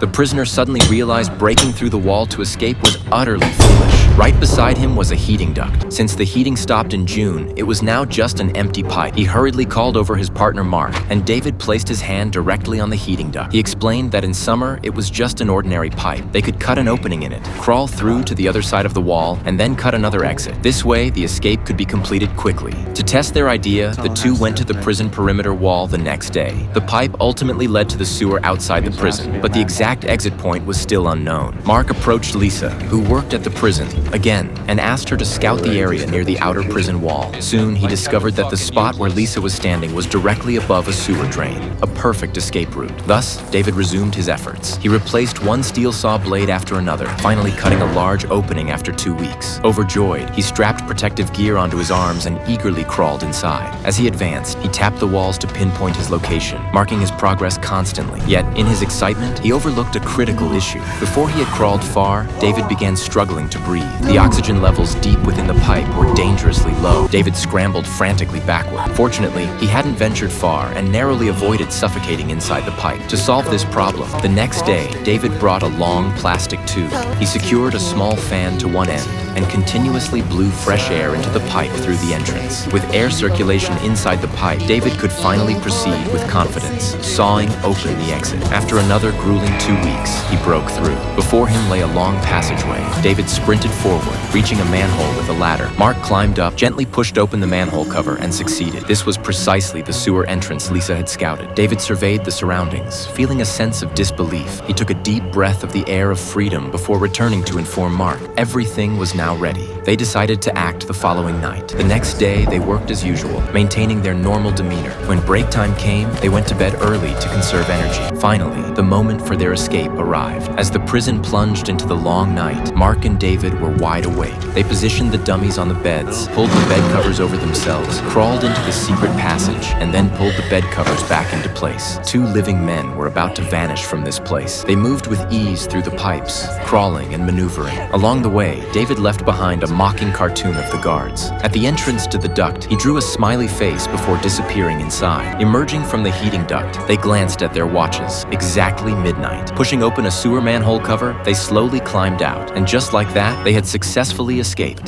The prisoner suddenly realized breaking through the wall to escape was utterly foolish. Right beside him was a heating duct. Since the heating stopped in June, it was now just an empty pipe. He hurriedly called over his partner Mark, and David placed his hand directly on the heating duct. He explained that in summer, it was just an ordinary pipe. They could cut an opening in it, crawl through to the other side of the wall, and then cut another exit. This way, the escape could be completed quickly. To test their idea, the two went to the prison perimeter wall the next day. The pipe ultimately led to the sewer outside the prison, but the exact exit point was still unknown. Mark approached Lisa, who worked at the prison, again, and asked her to scout the area near the outer prison wall. Soon, he discovered that the spot where Lisa was standing was directly above a sewer drain, a perfect escape route. Thus, David resumed his efforts. He replaced one steel saw blade after another, finally cutting a large opening after 2 weeks. Overjoyed, he strapped protective gear onto his arms and eagerly crawled inside. As he advanced, he tapped the walls to pinpoint his location, marking his progress constantly. Yet, in his excitement, he overlooked a critical issue. Before he had crawled far, David began struggling to breathe. The oxygen levels deep within the pipe were dangerously low. David scrambled frantically backward. Fortunately, he hadn't ventured far and narrowly avoided suffocating inside the pipe. To solve this problem, the next day, David brought a long plastic tube. He secured a small fan to one end and continuously blew fresh air into the pipe through the entrance. With air circulation inside the pipe, David could finally proceed with confidence, sawing open the exit. After another grueling 2 weeks, he broke through. Before him lay a long passageway. David sprinted forward, reaching a manhole with a ladder. Mark climbed up, gently pushed open the manhole cover, and succeeded. This was precisely the sewer entrance Lisa had scouted. David surveyed the surroundings, feeling a sense of disbelief. He took a deep breath of the air of freedom before returning to inform Mark. Everything was now ready. They decided to act the following night. The next day, they worked as usual, maintaining their normal demeanor. When break time came, they went to bed early to conserve energy. Finally, the moment for their escape arrived. As the prison plunged into the long night, Mark and David were wide awake. They positioned the dummies on the beds, pulled the bed covers over themselves, crawled into the secret passage, and then pulled the bed covers back into place. 2 living men were about to vanish from this place. They moved with ease through the pipes, crawling and maneuvering. Along the way, David left behind a mocking cartoon of the guards. At the entrance to the duct, he drew a smiley face before disappearing inside. Emerging from the heating duct, they glanced at their watches. Exactly midnight. Pushing open a sewer manhole cover, they slowly climbed out, and just like that, they had successfully escaped.